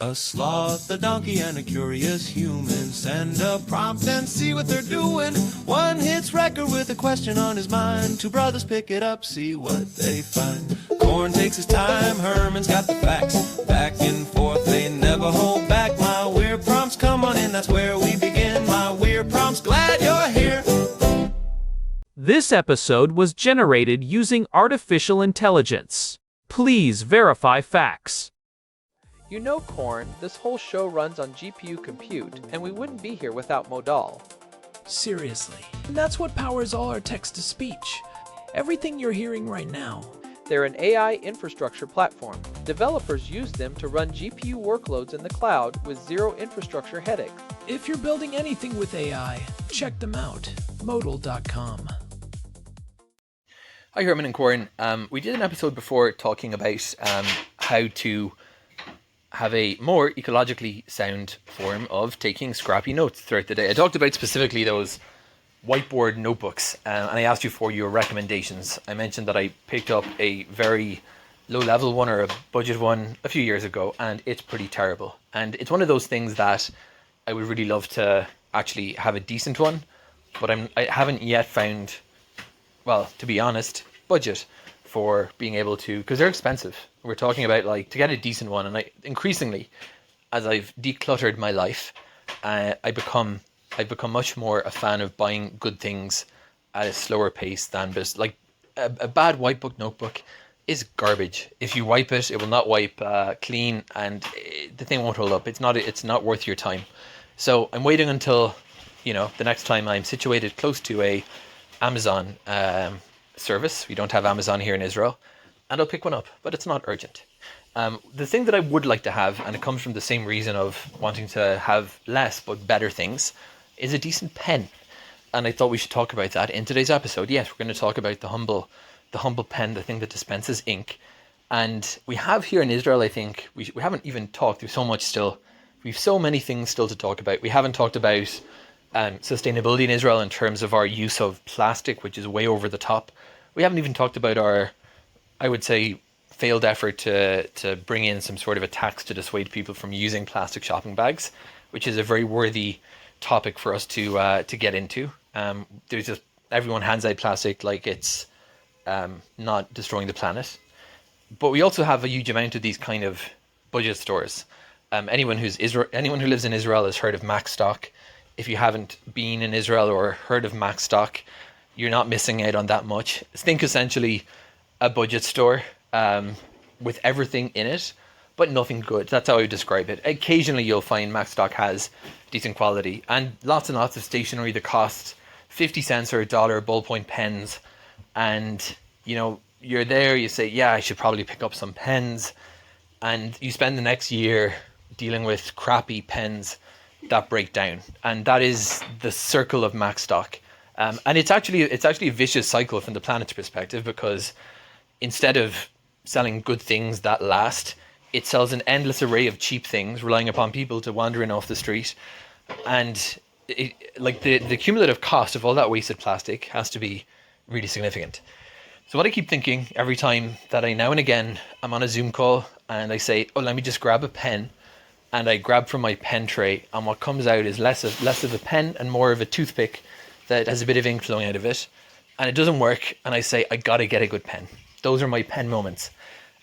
A sloth, a donkey, and a curious human. Send a prompt and see what they're doing. One hits record with a question on his mind. Two brothers pick it up, see what they find. Corn takes his time, Herman's got the facts. Back and forth, they never hold back. My weird prompts, come on in, that's where we begin. My weird prompts, glad you're here. This episode was generated using artificial intelligence. Please verify facts. You know, Corn, this whole show runs on GPU compute, and we wouldn't be here without Modal. Seriously. And that's what powers all our text-to-speech. Everything you're hearing right now. They're an AI infrastructure platform. Developers use them to run GPU workloads in the cloud with zero infrastructure headaches. If you're building anything with AI, check them out. Modal.com. Hi, Herman and Corn. We did an episode before talking about how to have a more ecologically sound form of taking scrappy notes throughout the day. I talked about specifically those whiteboard notebooks, and I asked you for your recommendations. I mentioned that I picked up a very low-level one or a budget one a few years ago, and it's pretty terrible. And it's one of those things that I would really love to actually have a decent one, but I haven't yet found, well, to be honest, budget for being able to, because they're expensive. We're talking about, like, to get a decent one, and I increasingly, as I've decluttered my life, I've become much more a fan of buying good things at a slower pace than just like a bad whitebook notebook is garbage. If you wipe it, it will not wipe clean, and the thing won't hold up. It's not worth your time. So I'm waiting until, the next time I'm situated close to a Amazon service. We don't have Amazon here in Israel, and I'll pick one up, but it's not urgent. The thing that I would like to have, and it comes from the same reason of wanting to have less but better things, is a decent pen. And I thought we should talk about that in today's episode. Yes, we're going to talk about the humble pen, the thing that dispenses ink. And we have here in Israel, I think, we haven't even talked, there's so much still, we've so many things still to talk about. We haven't talked about sustainability in Israel in terms of our use of plastic, which is way over the top. We haven't even talked about our, I would say, failed effort to bring in some sort of a tax to dissuade people from using plastic shopping bags, which is a very worthy topic for us to get into. There's just, everyone hands out plastic like it's not destroying the planet. But we also have a huge amount of these kind of budget stores. Anyone who lives in Israel has heard of Max Stock. If you haven't been in Israel or heard of Max Stock, you're not missing out on that much. Think essentially a budget store with everything in it, but nothing good. That's how I would describe it. Occasionally you'll find Max Stock has decent quality and lots of stationery that costs 50 cents or $1 ballpoint pens. And, you're there, you say, yeah, I should probably pick up some pens. And you spend the next year dealing with crappy pens that break down. And that is the circle of Max Stock. And it's actually a vicious cycle from the planet's perspective, because instead of selling good things that last, it sells an endless array of cheap things, relying upon people to wander in off the street. And the cumulative cost of all that wasted plastic has to be really significant. So what I keep thinking every time that I now and again I'm on a Zoom call and I say, oh, let me just grab a pen, and I grab from my pen tray, and what comes out is less of a pen and more of a toothpick that has a bit of ink flowing out of it, and it doesn't work, and I say, I gotta get a good pen. Those are my pen moments.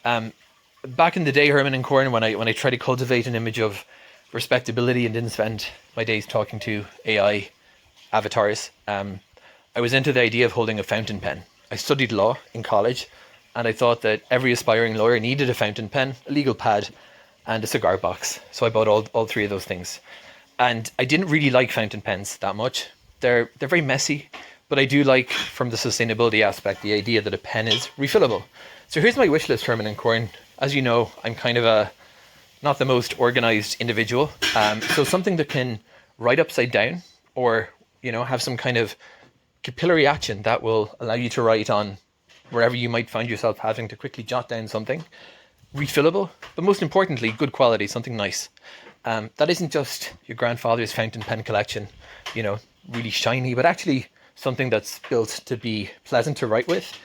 Back in the day, Herman and Corn, when I tried to cultivate an image of respectability and didn't spend my days talking to AI avatars, I was into the idea of holding a fountain pen. I studied law in college, and I thought that every aspiring lawyer needed a fountain pen, a legal pad, and a cigar box. So I bought all three of those things. And I didn't really like fountain pens that much. They're very messy, but I do like, from the sustainability aspect, the idea that a pen is refillable. So here's my wish list, Herman and Corn. As you know, I'm kind of not the most organized individual. So something that can write upside down, or, have some kind of capillary action that will allow you to write on wherever you might find yourself having to quickly jot down something. Refillable, but most importantly, good quality, something nice. That isn't just your grandfather's fountain pen collection, really shiny, but actually something that's built to be pleasant to write with,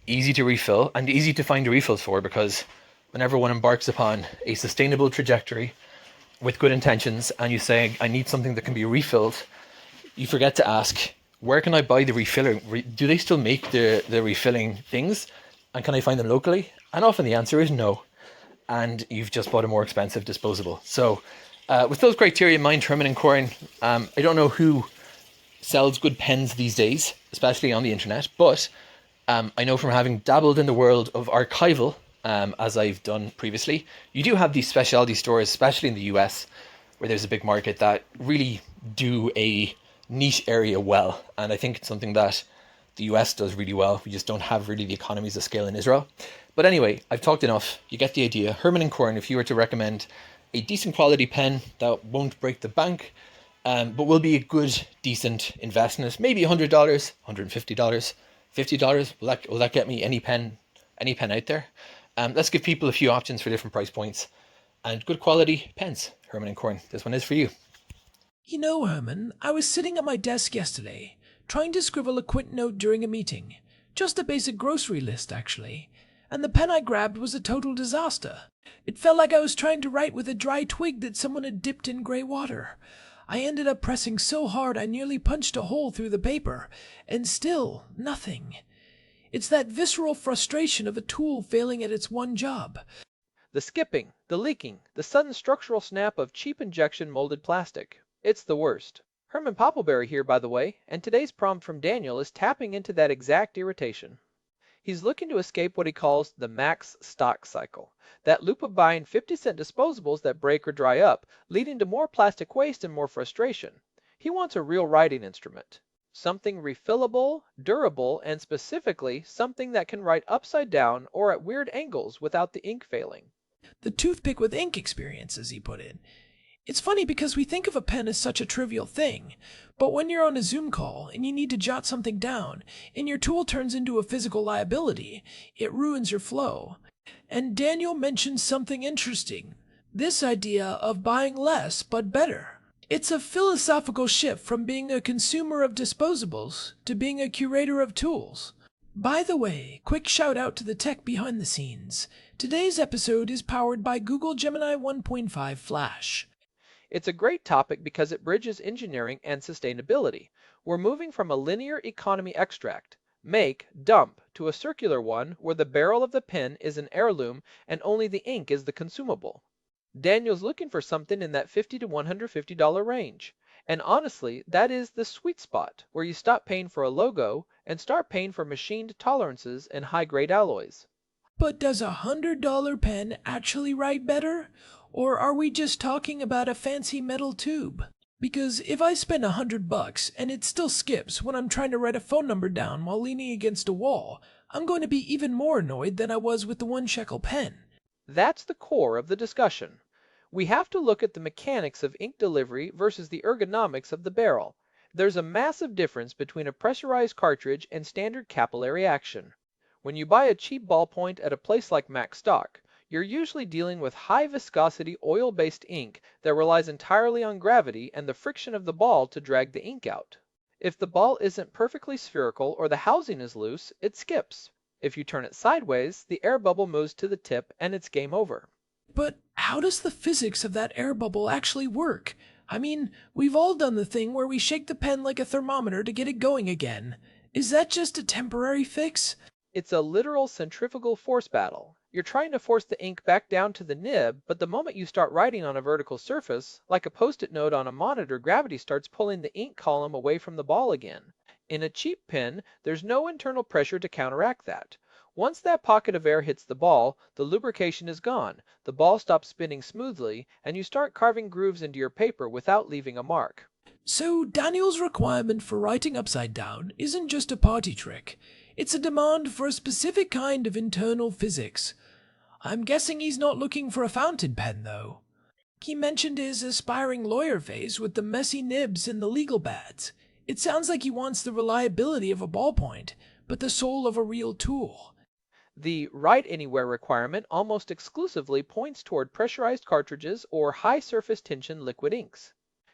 easy to refill, and easy to find refills for, because whenever one embarks upon a sustainable trajectory with good intentions and you say, I need something that can be refilled, you forget to ask, where can I buy the refiller? Do they still make the refilling things? And can I find them locally? And often the answer is no. And you've just bought a more expensive disposable. So with those criteria in mind, Herman and Corin, I don't know who sells good pens these days, especially on the internet, but I know from having dabbled in the world of archival, as I've done previously, you do have these specialty stores, especially in the US, where there's a big market that really do a niche area well. And I think it's something that the US does really well. We just don't have really the economies of scale in Israel. But anyway, I've talked enough. You get the idea. Herman and Corin, if you were to recommend a decent quality pen that won't break the bank, but will be a good, decent investment, maybe $100, $150, $50. Will that get me any pen out there? Let's give people a few options for different price points and good quality pens. Herman and Corin, this one is for you. You know, Herman, I was sitting at my desk yesterday, trying to scribble a quick note during a meeting. Just a basic grocery list, actually. And the pen I grabbed was a total disaster. It felt like I was trying to write with a dry twig that someone had dipped in gray water. I ended up pressing so hard I nearly punched a hole through the paper, and still nothing. It's that visceral frustration of a tool failing at its one job. The skipping, the leaking, the sudden structural snap of cheap injection molded plastic. It's the worst. Herman Poppleberry here, by the way, and today's prompt from Daniel is tapping into that exact irritation. He's looking to escape what he calls the max stock cycle, that loop of buying 50-cent disposables that break or dry up, leading to more plastic waste and more frustration. He wants a real writing instrument. Something refillable, durable, and specifically something that can write upside down or at weird angles without the ink failing. The toothpick with ink experience, as he put it. It's funny because we think of a pen as such a trivial thing, but when you're on a Zoom call and you need to jot something down, and your tool turns into a physical liability, it ruins your flow. And Daniel mentioned something interesting, this idea of buying less but better. It's a philosophical shift from being a consumer of disposables to being a curator of tools. By the way, quick shout out to the tech behind the scenes. Today's episode is powered by Google Gemini 1.5 Flash. It's a great topic because it bridges engineering and sustainability. We're moving from a linear economy extract, make, dump, to a circular one where the barrel of the pen is an heirloom and only the ink is the consumable. Daniel's looking for something in that $50 to $150 range. And honestly, that is the sweet spot where you stop paying for a logo and start paying for machined tolerances and high-grade alloys. But does a $100 pen actually write better? Or are we just talking about a fancy metal tube? Because if I spend $100 and it still skips when I'm trying to write a phone number down while leaning against a wall, I'm going to be even more annoyed than I was with the 1 shekel pen. That's the core of the discussion. We have to look at the mechanics of ink delivery versus the ergonomics of the barrel. There's a massive difference between a pressurized cartridge and standard capillary action. When you buy a cheap ballpoint at a place like Mac Stock, you're usually dealing with high-viscosity oil-based ink that relies entirely on gravity and the friction of the ball to drag the ink out. If the ball isn't perfectly spherical or the housing is loose, it skips. If you turn it sideways, the air bubble moves to the tip and it's game over. But how does the physics of that air bubble actually work? I mean, we've all done the thing where we shake the pen like a thermometer to get it going again. Is that just a temporary fix? It's a literal centrifugal force battle. You're trying to force the ink back down to the nib, but the moment you start writing on a vertical surface, like a post-it note on a monitor, gravity starts pulling the ink column away from the ball again. In a cheap pen, there's no internal pressure to counteract that. Once that pocket of air hits the ball, the lubrication is gone, the ball stops spinning smoothly, and you start carving grooves into your paper without leaving a mark. So Daniel's requirement for writing upside down isn't just a party trick. It's a demand for a specific kind of internal physics. I'm guessing he's not looking for a fountain pen, though. He mentioned his aspiring lawyer phase with the messy nibs and the legal bads. It sounds like he wants the reliability of a ballpoint, but the soul of a real tool. The write anywhere requirement almost exclusively points toward pressurized cartridges or high surface tension liquid inks.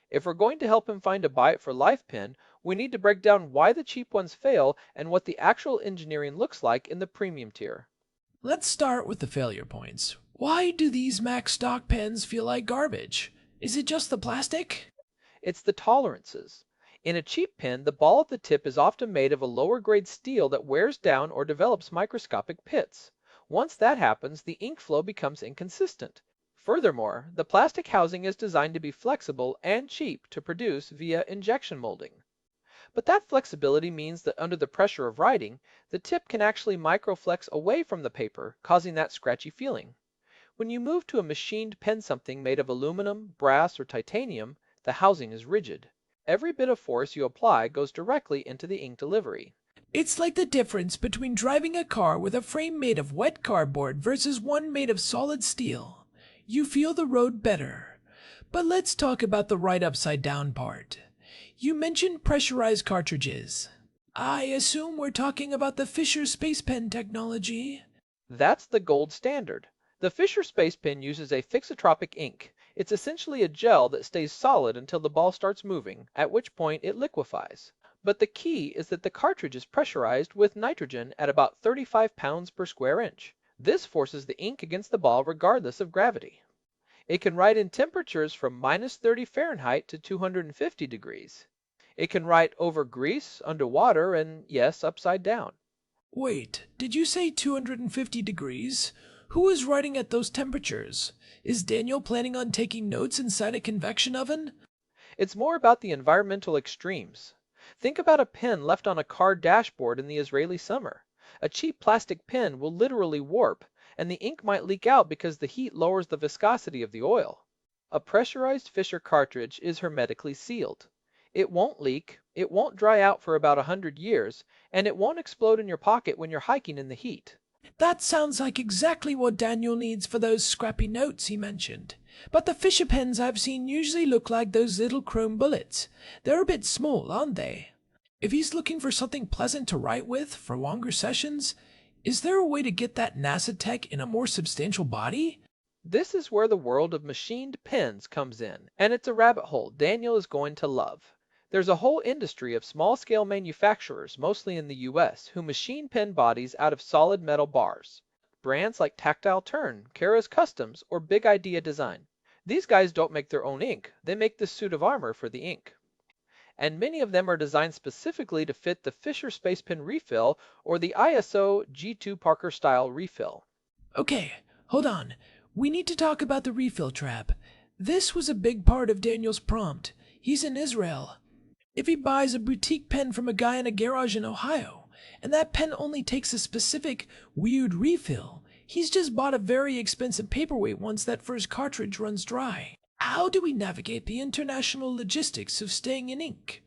If we're going to help him find a buy it for life pen, we need to break down why the cheap ones fail and what the actual engineering looks like in the premium tier. Let's start with the failure points. Why do these Mac stock pens feel like garbage? Is it just the plastic? It's the tolerances. In a cheap pen, the ball at the tip is often made of a lower grade steel that wears down or develops microscopic pits. Once that happens, the ink flow becomes inconsistent. Furthermore, the plastic housing is designed to be flexible and cheap to produce via injection molding. But that flexibility means that under the pressure of writing, the tip can actually microflex away from the paper, causing that scratchy feeling. When you move to a machined pen something made of aluminum, brass, or titanium, the housing is rigid. Every bit of force you apply goes directly into the ink delivery. It's like the difference between driving a car with a frame made of wet cardboard versus one made of solid steel. You feel the road better. But let's talk about the right upside down part. You mentioned pressurized cartridges. I assume we're talking about the Fisher Space Pen technology. That's the gold standard. The Fisher Space Pen uses a fixotropic ink. It's essentially a gel that stays solid until the ball starts moving, at which point it liquefies. But the key is that the cartridge is pressurized with nitrogen at about 35 pounds per square inch. This forces the ink against the ball regardless of gravity. It can write in temperatures from -30 Fahrenheit to 250 degrees. It can write over grease, underwater, and yes, upside down. Wait, did you say 250 degrees? Who is writing at those temperatures? Is Daniel planning on taking notes inside a convection oven? It's more about the environmental extremes. Think about a pen left on a car dashboard in the Israeli summer. A cheap plastic pen will literally warp, and the ink might leak out because the heat lowers the viscosity of the oil. A pressurized Fisher cartridge is hermetically sealed. It won't leak, it won't dry out for about 100 years, and it won't explode in your pocket when you're hiking in the heat. That sounds like exactly what Daniel needs for those scrappy notes he mentioned. But the Fisher pens I've seen usually look like those little chrome bullets. They're a bit small, aren't they? If he's looking for something pleasant to write with for longer sessions, is there a way to get that NASA tech in a more substantial body? This is where the world of machined pens comes in, and it's a rabbit hole Daniel is going to love. There's a whole industry of small-scale manufacturers, mostly in the US, who machine pen bodies out of solid metal bars. Brands like Tactile Turn, Kara's Customs, or Big Idea Design. These guys don't make their own ink, they make the suit of armor for the ink. And many of them are designed specifically to fit the Fisher Space Pen refill or the ISO G2 Parker style refill. Okay, hold on. We need to talk about the refill trap. This was a big part of Daniel's prompt. He's in Israel. If he buys a boutique pen from a guy in a garage in Ohio, and that pen only takes a specific, weird refill, he's just bought a very expensive paperweight once that first cartridge runs dry. How do we navigate the international logistics of staying in ink?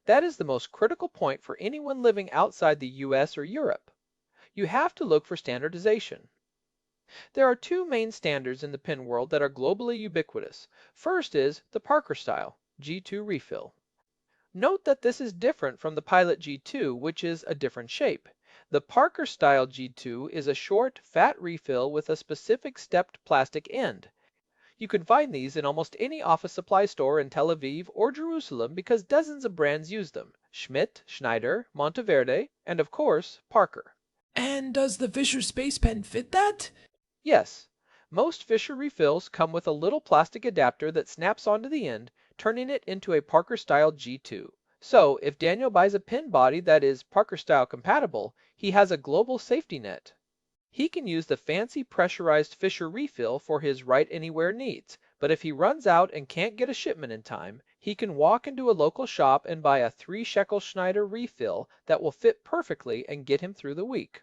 That is the most critical point for anyone living outside the US or Europe. You have to look for standardization. There are two main standards in the pen world that are globally ubiquitous. First is the Parker style, G2 refill. Note that this is different from the Pilot G2, which is a different shape. The Parker style G2 is a short, fat refill with a specific stepped plastic end. You can find these in almost any office supply store in Tel Aviv or Jerusalem because dozens of brands use them. Schmidt, Schneider, Monteverde, and of course, Parker. And does the Fisher Space Pen fit that? Yes, most Fisher refills come with a little plastic adapter that snaps onto the end, turning it into a Parker-style G2. So, if Daniel buys a pen body that is Parker-style compatible, he has a global safety net. He can use the fancy pressurized Fisher refill for his write anywhere needs, but if he runs out and can't get a shipment in time, he can walk into a local shop and buy a 3-shekel Schneider refill that will fit perfectly and get him through the week.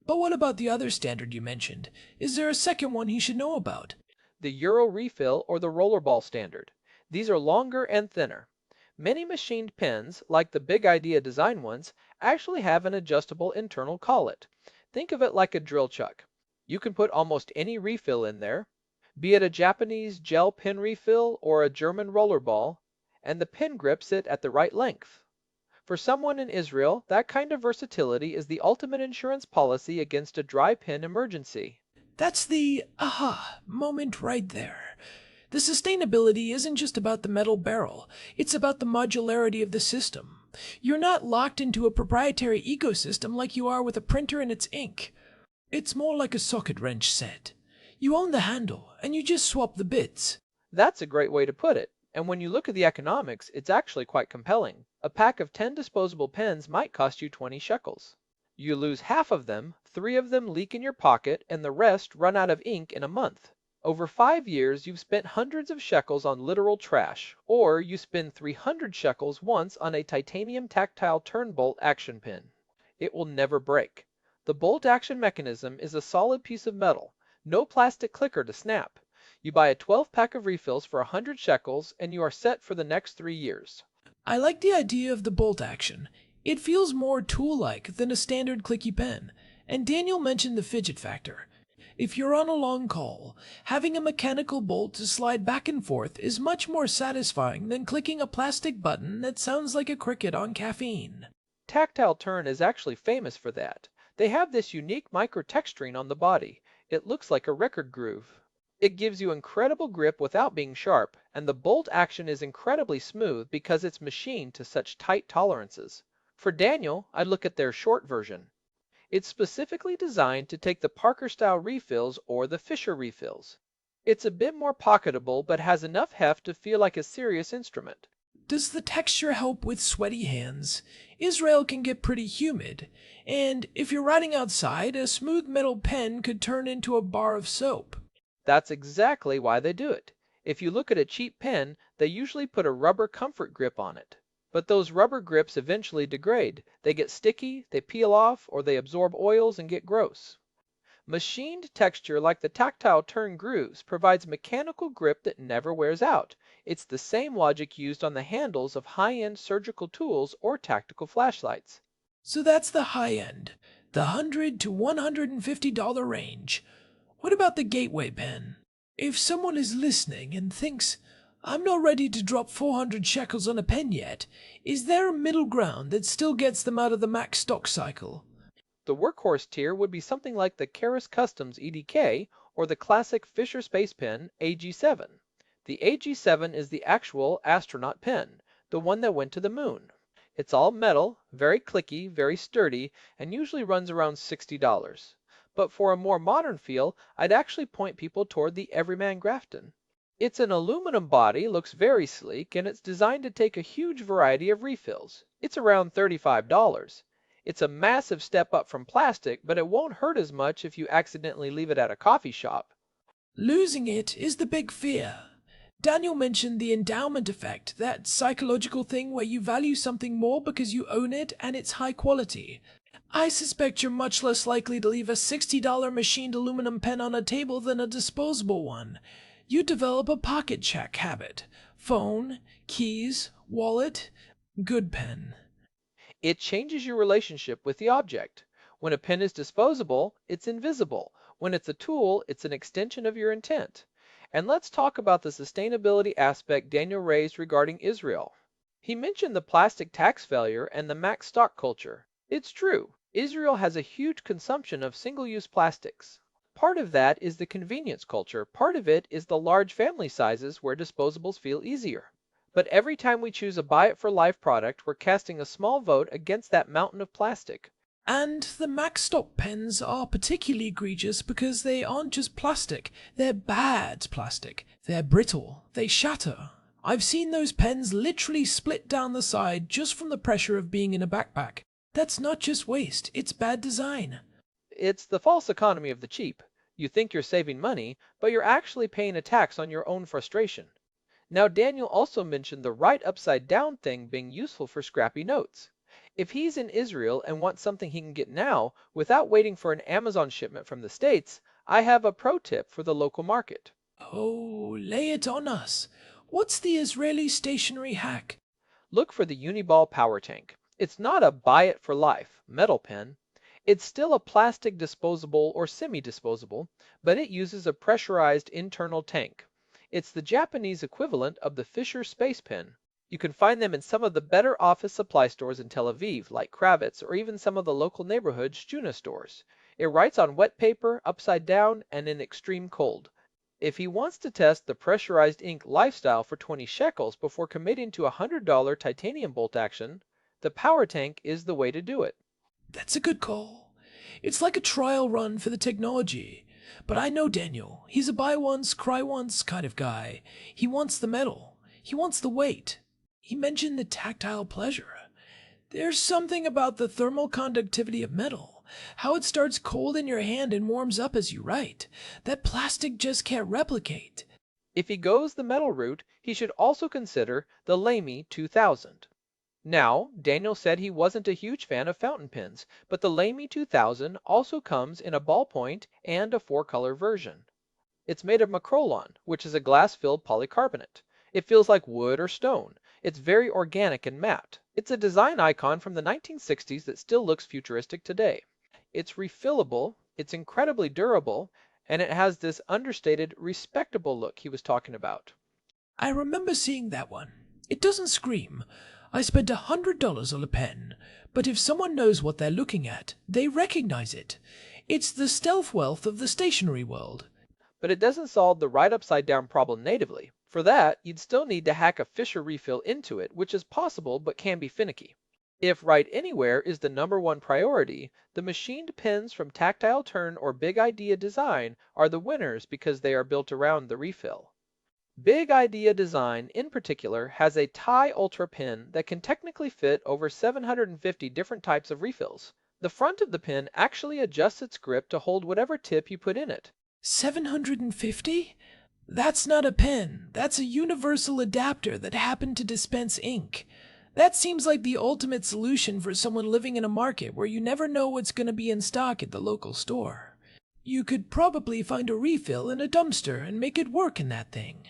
But what about the other standard you mentioned? Is there a second one he should know about? The Euro refill or the rollerball standard. These are longer and thinner. Many machined pens, like the Big Idea design ones, actually have an adjustable internal collet. Think of it like a drill chuck. You can put almost any refill in there, be it a Japanese gel pen refill or a German rollerball, and the pen grips it at the right length. For someone in Israel, that kind of versatility is the ultimate insurance policy against a dry pen emergency. That's the aha moment right there. The sustainability isn't just about the metal barrel, it's about the modularity of the system. You're not locked into a proprietary ecosystem like you are with a printer and its ink. It's more like a socket wrench set. You own the handle, and you just swap the bits. That's a great way to put it. And when you look at the economics, it's actually quite compelling. A pack of 10 disposable pens might cost you 20 shekels. You lose half of them, 3 of them leak in your pocket, and the rest run out of ink in a month. Over 5 years, you've spent hundreds of shekels on literal trash, or you spend 300 shekels once on a titanium tactile turn bolt action pen. It will never break. The bolt action mechanism is a solid piece of metal, no plastic clicker to snap. You buy a 12-pack of refills for 100 shekels, and you are set for the next 3 years. I like the idea of the bolt action. It feels more tool-like than a standard clicky pen. And Daniel mentioned the fidget factor. If you're on a long call, having a mechanical bolt to slide back and forth is much more satisfying than clicking a plastic button that sounds like a cricket on caffeine. Tactile turn is actually famous for that. They have this unique microtexturing on the body. It looks like a record groove. It gives you incredible grip without being sharp, and the bolt action is incredibly smooth because it's machined to such tight tolerances. For Daniel, I'd look at their short version. It's specifically designed to take the Parker-style refills or the Fisher refills. It's a bit more pocketable but has enough heft to feel like a serious instrument. Does the texture help with sweaty hands? Israel can get pretty humid, and if you're riding outside, a smooth metal pen could turn into a bar of soap. That's exactly why they do it. If you look at a cheap pen, they usually put a rubber comfort grip on it. But those rubber grips eventually degrade. They get sticky, they peel off, or they absorb oils and get gross. Machined texture like the tactile turn grooves provides mechanical grip that never wears out. It's the same logic used on the handles of high-end surgical tools or tactical flashlights. So that's the high end, the $100 to $150 range. What about the gateway pen? If someone is listening and thinks, I'm not ready to drop 400 shekels on a pen yet, is there a middle ground that still gets them out of the max stock cycle? The workhorse tier would be something like the Karas Customs EDK or the classic Fisher Space Pen AG7. The AG7 is the actual astronaut pen, the one that went to the moon. It's all metal, very clicky, very sturdy, and usually runs around $60. But for a more modern feel, I'd actually point people toward the Everyman Grafton. It's an aluminum body, looks very sleek, and it's designed to take a huge variety of refills. It's around $35. It's a massive step up from plastic, but it won't hurt as much if you accidentally leave it at a coffee shop. Losing it is the big fear. Daniel mentioned the endowment effect, that psychological thing where you value something more because you own it and it's high quality. I suspect you're much less likely to leave a $60 machined aluminum pen on a table than a disposable one. You develop a pocket check habit. Phone, keys, wallet, good pen. It changes your relationship with the object. When a pen is disposable, it's invisible. When it's a tool, it's an extension of your intent. And let's talk about the sustainability aspect Daniel raised regarding Israel. He mentioned the plastic tax failure and the max stock culture. It's true. Israel has a huge consumption of single-use plastics. Part of that is the convenience culture. Part of it is the large family sizes where disposables feel easier. But every time we choose a buy-it-for-life product, we're casting a small vote against that mountain of plastic. And the max stock pens are particularly egregious because they aren't just plastic, they're bad plastic. They're brittle, they shatter. I've seen those pens literally split down the side just from the pressure of being in a backpack. That's not just waste, it's bad design. It's the false economy of the cheap. You think you're saving money, but you're actually paying a tax on your own frustration. Now, Daniel also mentioned the right upside down thing being useful for scrappy notes. If he's in Israel and wants something he can get now without waiting for an Amazon shipment from the States, I have a pro tip for the local market. Oh, lay it on us. What's the Israeli stationery hack? Look for the Uniball Power Tank. It's not a buy-it-for-life metal pen. It's still a plastic disposable or semi-disposable, but it uses a pressurized internal tank. It's the Japanese equivalent of the Fisher Space Pen. You can find them in some of the better office supply stores in Tel Aviv, like Kravitz, or even some of the local neighborhood Stuna stores. It writes on wet paper, upside down, and in extreme cold. If he wants to test the pressurized ink lifestyle for 20 shekels before committing to a $100 titanium bolt action, the power tank is the way to do it. That's a good call. It's like a trial run for the technology. But I know Daniel. He's a buy once, cry once kind of guy. He wants the metal. He wants the weight. He mentioned the tactile pleasure. There's something about the thermal conductivity of metal, how it starts cold in your hand and warms up as you write, that plastic just can't replicate. If he goes the metal route, he should also consider the Lamy 2000. Now, Daniel said he wasn't a huge fan of fountain pens, but the Lamy 2000 also comes in a ballpoint and a 4-color version. It's made of macrolon, which is a glass-filled polycarbonate. It feels like wood or stone. It's very organic and matte. It's a design icon from the 1960s that still looks futuristic today. It's refillable, it's incredibly durable, and it has this understated, respectable look he was talking about. I remember seeing that one. It doesn't scream. I spent $100 on a pen, but if someone knows what they're looking at, they recognize it. It's the stealth wealth of the stationery world. But it doesn't solve the right upside down problem natively. For that, you'd still need to hack a Fisher refill into it, which is possible but can be finicky. If Write Anywhere is the #1 priority, the machined pens from Tactile Turn or Big Idea Design are the winners because they are built around the refill. Big Idea Design, in particular, has a Tie Ultra pen that can technically fit over 750 different types of refills. The front of the pen actually adjusts its grip to hold whatever tip you put in it. 750? That's not a pen. That's a universal adapter that happened to dispense ink. That seems like the ultimate solution for someone living in a market where you never know what's going to be in stock at the local store. You could probably find a refill in a dumpster and make it work in that thing.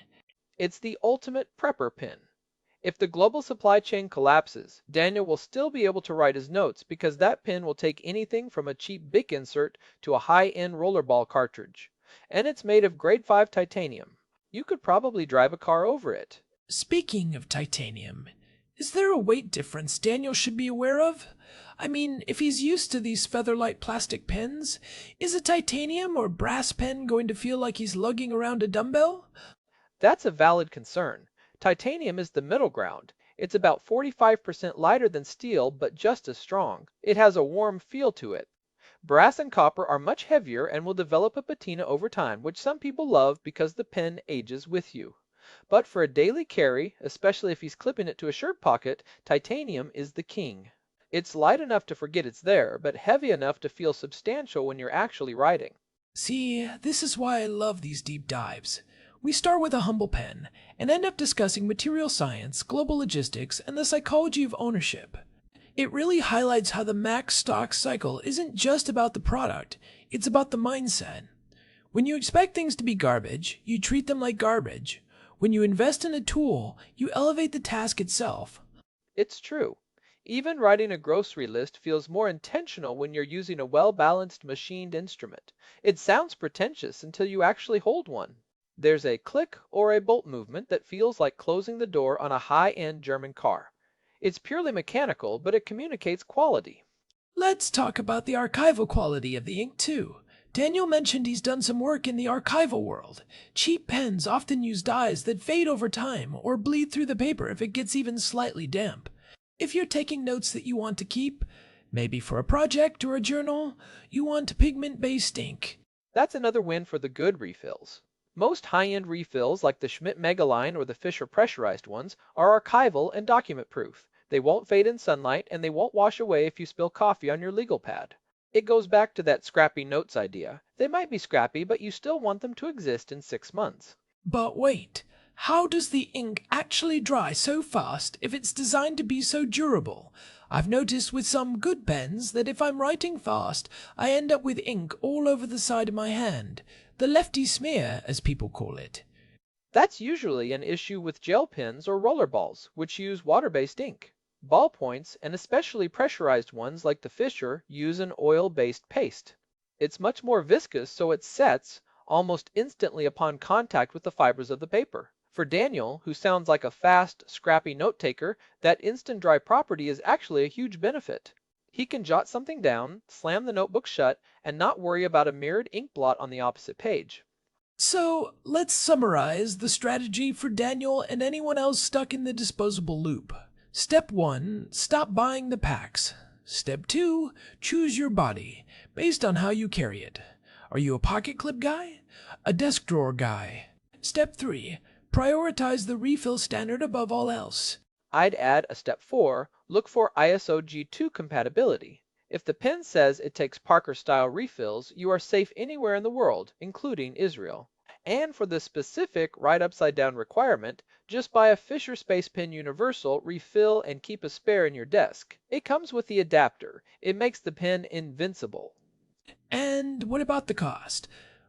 It's the ultimate prepper pen. If the global supply chain collapses, Daniel will still be able to write his notes because that pen will take anything from a cheap Bic insert to a high-end rollerball cartridge. And it's made of grade 5 titanium. You could probably drive a car over it. Speaking of titanium, is there a weight difference Daniel should be aware of? I mean, if he's used to these feather-light plastic pens, is a titanium or brass pen going to feel like he's lugging around a dumbbell? That's a valid concern. Titanium is the middle ground. It's about 45% lighter than steel, but just as strong. It has a warm feel to it. Brass and copper are much heavier and will develop a patina over time, which some people love because the pen ages with you. But for a daily carry, especially if he's clipping it to a shirt pocket, titanium is the king. It's light enough to forget it's there, but heavy enough to feel substantial when you're actually writing. See, this is why I love these deep dives. We start with a humble pen and end up discussing material science, global logistics, and the psychology of ownership. It really highlights how the Mac stock cycle isn't just about the product, it's about the mindset. When you expect things to be garbage, you treat them like garbage. When you invest in a tool, you elevate the task itself. It's true. Even writing a grocery list feels more intentional when you're using a well-balanced machined instrument. It sounds pretentious until you actually hold one. There's a click or a bolt movement that feels like closing the door on a high-end German car. It's purely mechanical, but it communicates quality. Let's talk about the archival quality of the ink too. Daniel mentioned he's done some work in the archival world. Cheap pens often use dyes that fade over time or bleed through the paper if it gets even slightly damp. If you're taking notes that you want to keep, maybe for a project or a journal, you want pigment-based ink. That's another win for the good refills. Most high-end refills like the Schmidt Megaline or the Fisher pressurized ones are archival and document-proof. They won't fade in sunlight and they won't wash away if you spill coffee on your legal pad. It goes back to that scrappy notes idea. They might be scrappy, but you still want them to exist in 6 months. But wait, how does the ink actually dry so fast if it's designed to be so durable? I've noticed with some good pens that if I'm writing fast, I end up with ink all over the side of my hand. The lefty smear, as people call it. That's usually an issue with gel pens or rollerballs, which use water-based ink. Ballpoints, and especially pressurized ones like the Fisher, use an oil-based paste. It's much more viscous, so it sets almost instantly upon contact with the fibers of the paper. For Daniel, who sounds like a fast, scrappy note-taker, that instant dry property is actually a huge benefit. He can jot something down, slam the notebook shut, and not worry about a mirrored ink blot on the opposite page. So, let's summarize the strategy for Daniel and anyone else stuck in the disposable loop. Step 1, stop buying the packs. Step 2, choose your body, based on how you carry it. Are you a pocket clip guy? A desk drawer guy? Step 3. Prioritize the refill standard above all else. I'd add a step 4, look for ISO G2 compatibility. If the pen says it takes Parker-style refills, you are safe anywhere in the world, including Israel. And for the specific right upside down requirement, just buy a Fisher Space Pen Universal, refill, and keep a spare in your desk. It comes with the adapter. It makes the pen invincible. And what about the cost?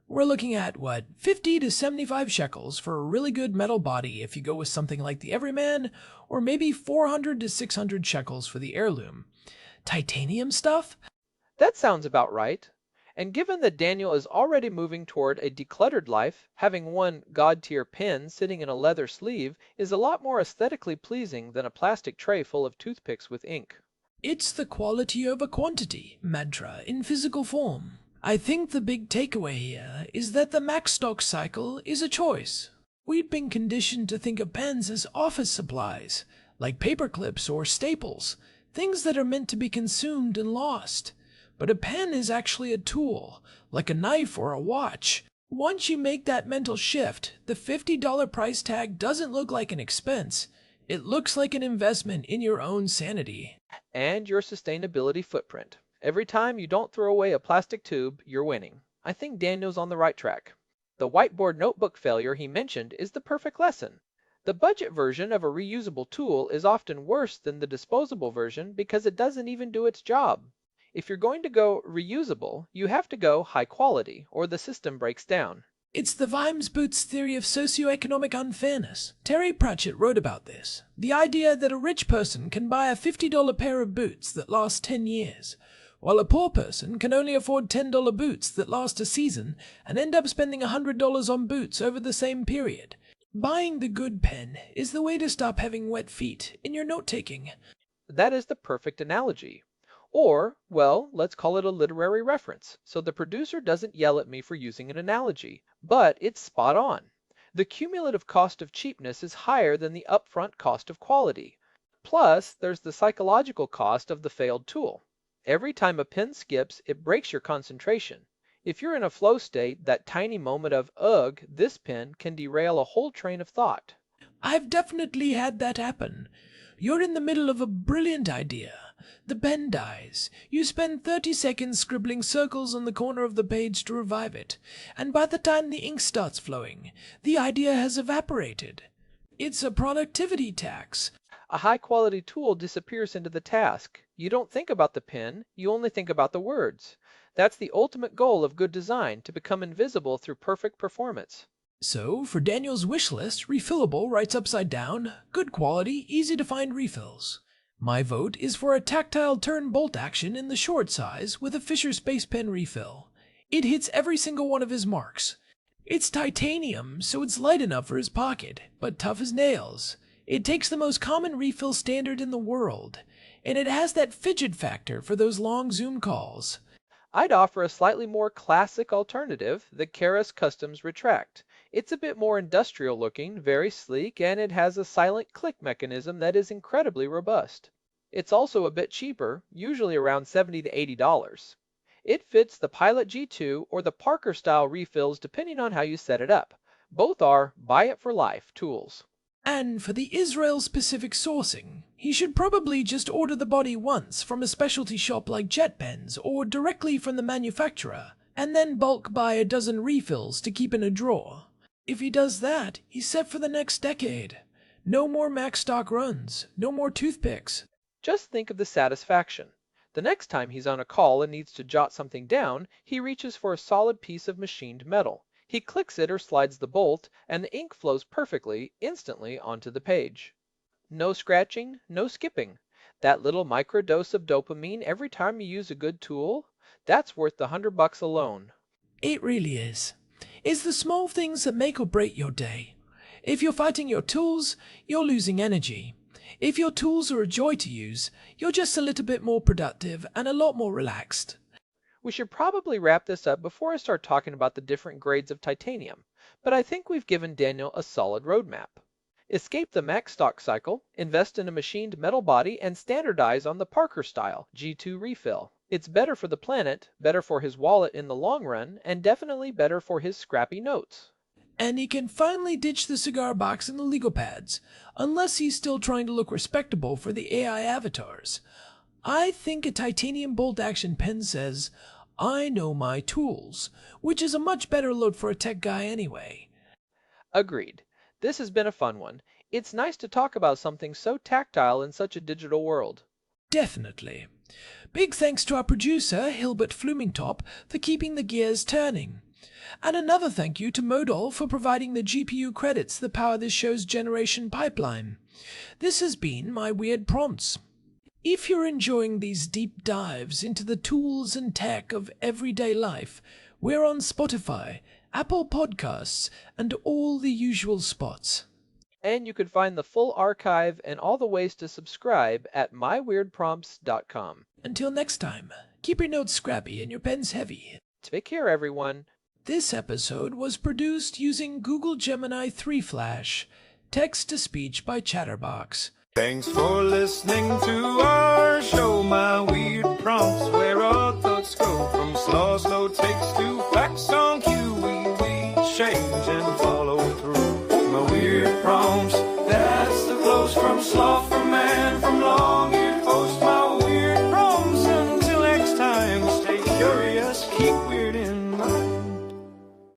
We're looking at, 50 to 75 shekels for a really good metal body if you go with something like the Everyman, or maybe 400 to 600 shekels for the Heirloom. Titanium stuff? That sounds about right. And given that Daniel is already moving toward a decluttered life, having one god-tier pen sitting in a leather sleeve is a lot more aesthetically pleasing than a plastic tray full of toothpicks with ink. It's the quality over quantity mantra in physical form. I think the big takeaway here is that the max stock cycle is a choice. We'd been conditioned to think of pens as office supplies, like paper clips or staples, things that are meant to be consumed and lost. But a pen is actually a tool, like a knife or a watch. Once you make that mental shift, the $50 price tag doesn't look like an expense. It looks like an investment in your own sanity. And your sustainability footprint. Every time you don't throw away a plastic tube, you're winning. I think Daniel's on the right track. The whiteboard notebook failure he mentioned is the perfect lesson. The budget version of a reusable tool is often worse than the disposable version because it doesn't even do its job. If you're going to go reusable, you have to go high quality, or the system breaks down. It's the Vimes Boots theory of socioeconomic unfairness. Terry Pratchett wrote about this. The idea that a rich person can buy a $50 pair of boots that last 10 years, while a poor person can only afford $10 boots that last a season and end up spending $100 on boots over the same period. Buying the good pen is the way to stop having wet feet in your note-taking. That is the perfect analogy. Or, well, let's call it a literary reference, so the producer doesn't yell at me for using an analogy. But it's spot on. The cumulative cost of cheapness is higher than the upfront cost of quality. Plus, there's the psychological cost of the failed tool. Every time a pen skips, it breaks your concentration. If you're in a flow state, that tiny moment of, ugh, this pen can derail a whole train of thought. I've definitely had that happen. You're in the middle of a brilliant idea. The pen dies. You spend 30 seconds scribbling circles on the corner of the page to revive it, and by the time the ink starts flowing, the idea has evaporated. It's a productivity tax. A high-quality tool disappears into the task. You don't think about the pen, you only think about the words. That's the ultimate goal of good design, to become invisible through perfect performance. So, for Daniel's wish list, refillable writes upside down, good quality, easy to find refills. My vote is for a tactile turn bolt action in the short size with a Fisher Space Pen refill. It hits every single one of his marks. It's titanium, so it's light enough for his pocket, but tough as nails. It takes the most common refill standard in the world, and it has that fidget factor for those long Zoom calls. I'd offer a slightly more classic alternative, the Keras Customs Retract. It's a bit more industrial looking, very sleek, and it has a silent click mechanism that is incredibly robust. It's also a bit cheaper, usually around $70 to $80. It fits the Pilot G2 or the Parker style refills depending on how you set it up. Both are buy it for life tools. And for the Israel-specific sourcing, he should probably just order the body once from a specialty shop like JetPens or directly from the manufacturer, and then bulk buy a dozen refills to keep in a drawer. If he does that, he's set for the next decade. No more max stock runs, no more toothpicks. Just think of the satisfaction. The next time he's on a call and needs to jot something down, he reaches for a solid piece of machined metal. He clicks it or slides the bolt, and the ink flows perfectly, instantly onto the page. No scratching, no skipping. That little microdose of dopamine every time you use a good tool, that's worth the $100 alone. It really is. It's the small things that make or break your day. If you're fighting your tools, you're losing energy. If your tools are a joy to use, you're just a little bit more productive and a lot more relaxed. We should probably wrap this up before I start talking about the different grades of titanium, but I think we've given Daniel a solid roadmap. Escape the max stock cycle, invest in a machined metal body, and standardize on the Parker style G2 refill. It's better for the planet, better for his wallet in the long run, and definitely better for his scrappy notes. And he can finally ditch the cigar box and the legal pads, unless he's still trying to look respectable for the AI avatars. I think a titanium bolt-action pen says, "I know my tools," which is a much better load for a tech guy anyway. Agreed. This has been a fun one. It's nice to talk about something so tactile in such a digital world. Definitely. Big thanks to our producer, Hilbert Flumingtop, for keeping the gears turning. And another thank you to Modal for providing the GPU credits that power this show's generation pipeline. This has been My Weird Prompts. If you're enjoying these deep dives into the tools and tech of everyday life, we're on Spotify, Apple Podcasts, and all the usual spots. And you can find the full archive and all the ways to subscribe at myweirdprompts.com. Until next time, keep your notes scrappy and your pens heavy. Take care, everyone. This episode was produced using Google Gemini 3 Flash, text-to-speech by Chatterbox. Thanks for listening to our show, My Weird Prompts.